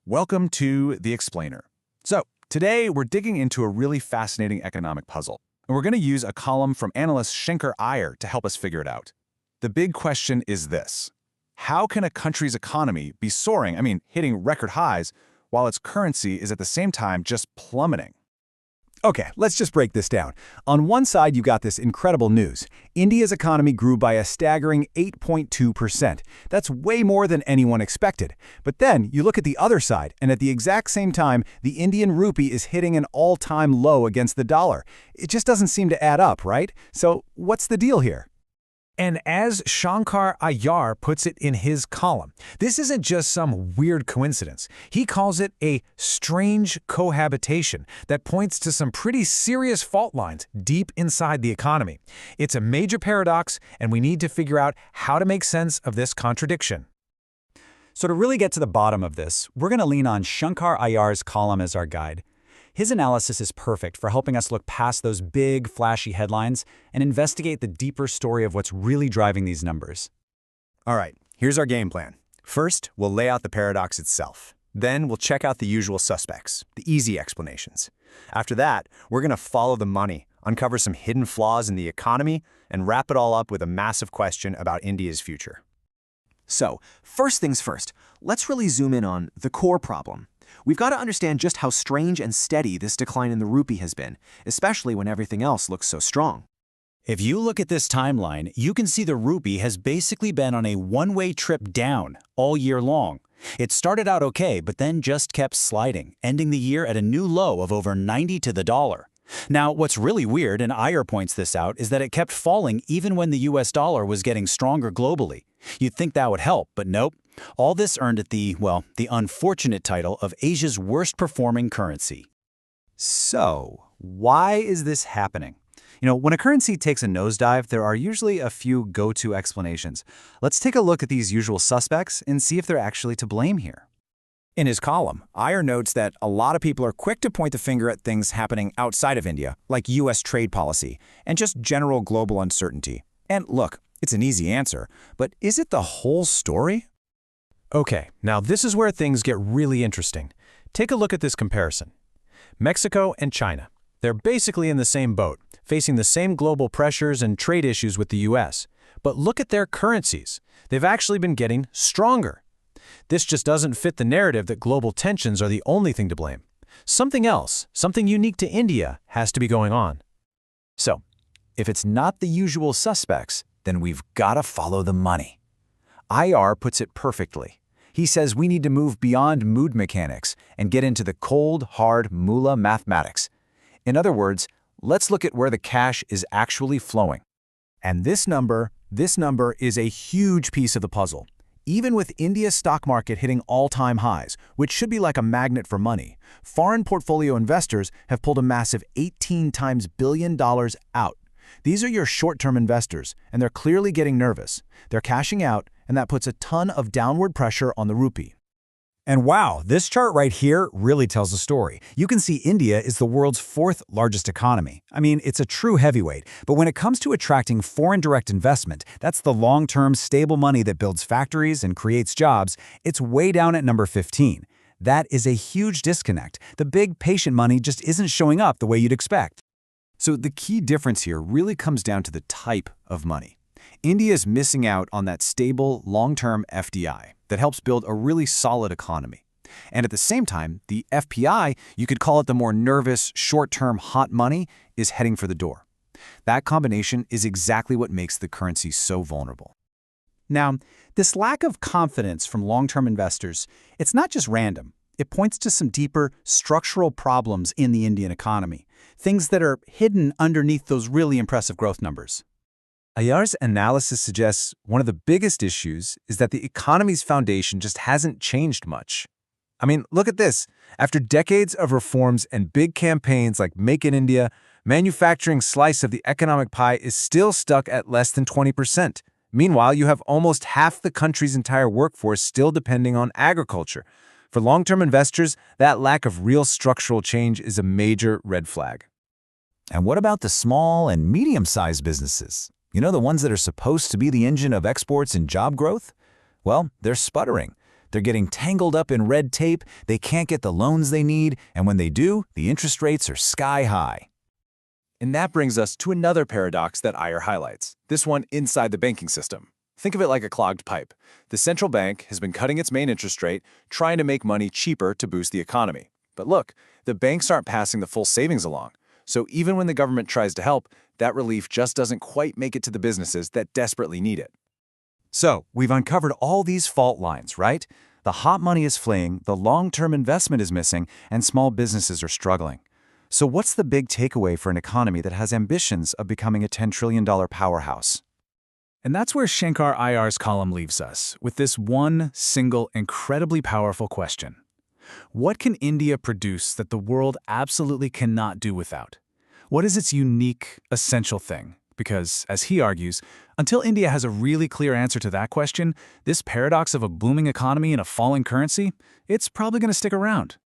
Welcome to The Explainer. So, today we're digging into a really fascinating economic puzzle, and we're going to use a column from analyst Shankar Iyer to help us figure it out. The big question is this: how can a country's economy be soaring, hitting record highs, while its currency is at the same time just plummeting? Okay, let's just break this down. On one side, you got this incredible news. India's economy grew by a staggering 8.2%. That's way more than anyone expected. But then you look at the other side, and at the exact same time, the Indian rupee is hitting an all-time low against the dollar. It just doesn't seem to add up, right? So what's the deal here? And as Shankar Iyer puts it in his column, this isn't just some weird coincidence. He calls it a strange cohabitation that points to some pretty serious fault lines deep inside the economy. It's a major paradox, and we need to figure out how to make sense of this contradiction. So to really get to the bottom of this, we're going to lean on Shankar Iyer's column as our guide. His analysis is perfect for helping us look past those big, flashy headlines and investigate the deeper story of what's really driving these numbers. All right, here's our game plan. First, we'll lay out the paradox itself. Then we'll check out the usual suspects, the easy explanations. After that, we're going to follow the money, uncover some hidden flaws in the economy, and wrap it all up with a massive question about India's future. So, first things first, let's really zoom in on the core problem. We've got to understand just how strange and steady this decline in the rupee has been, especially when everything else looks so strong. If you look at this timeline, you can see the rupee has basically been on a one-way trip down all year long. It started out okay, but then just kept sliding, ending the year at a new low of over 90 to the dollar. Now, what's really weird, and Iyer points this out, is that it kept falling even when the US dollar was getting stronger globally. You'd think that would help, but nope. All this earned it the unfortunate title of Asia's worst performing currency. So, why is this happening? When a currency takes a nosedive, there are usually a few go-to explanations. Let's take a look at these usual suspects and see if they're actually to blame here. In his column, Iyer notes that a lot of people are quick to point the finger at things happening outside of India, like U.S. trade policy, and just general global uncertainty. And look, it's an easy answer, but is it the whole story? Okay, now this is where things get really interesting. Take a look at this comparison. Mexico and China. They're basically in the same boat, facing the same global pressures and trade issues with the US. But look at their currencies. They've actually been getting stronger. This just doesn't fit the narrative that global tensions are the only thing to blame. Something else, something unique to India, has to be going on. So, if it's not the usual suspects, then we've got to follow the money. Iyer puts it perfectly. He says we need to move beyond mood mechanics and get into the cold, hard moolah mathematics. In other words, let's look at where the cash is actually flowing. And this number is a huge piece of the puzzle. Even with India's stock market hitting all-time highs, which should be like a magnet for money, foreign portfolio investors have pulled a massive 18 times billion dollars out. These are your short-term investors, and they're clearly getting nervous. They're cashing out, and that puts a ton of downward pressure on the rupee. And wow, this chart right here really tells a story. You can see India is the world's fourth largest economy. It's a true heavyweight. But when it comes to attracting foreign direct investment, that's the long-term stable money that builds factories and creates jobs, it's way down at number 15. That is a huge disconnect. The big patient money just isn't showing up the way you'd expect. So the key difference here really comes down to the type of money. India is missing out on that stable, long-term FDI that helps build a really solid economy. And at the same time, the FPI, you could call it the more nervous, short-term hot money, is heading for the door. That combination is exactly what makes the currency so vulnerable. Now, this lack of confidence from long-term investors, it's not just random. It points to some deeper structural problems in the Indian economy, things that are hidden underneath those really impressive growth numbers. Iyer's analysis suggests one of the biggest issues is that the economy's foundation just hasn't changed much. Look at this. After decades of reforms and big campaigns like Make in India, manufacturing's slice of the economic pie is still stuck at less than 20%. Meanwhile, you have almost half the country's entire workforce still depending on agriculture. For long-term investors, that lack of real structural change is a major red flag. And what about the small and medium-sized businesses? The ones that are supposed to be the engine of exports and job growth? Well, they're sputtering. They're getting tangled up in red tape, they can't get the loans they need, and when they do, the interest rates are sky high. And that brings us to another paradox that Iyer highlights, this one inside the banking system. Think of it like a clogged pipe. The central bank has been cutting its main interest rate, trying to make money cheaper to boost the economy. But look, the banks aren't passing the full savings along. So even when the government tries to help, that relief just doesn't quite make it to the businesses that desperately need it. So, we've uncovered all these fault lines, right? The hot money is fleeing, the long-term investment is missing, and small businesses are struggling. So what's the big takeaway for an economy that has ambitions of becoming a $10 trillion powerhouse? And that's where Shankar Iyer's column leaves us, with this one single, incredibly powerful question. What can India produce that the world absolutely cannot do without? What is its unique, essential thing? Because, as he argues, until India has a really clear answer to that question, this paradox of a booming economy and a falling currency, it's probably going to stick around.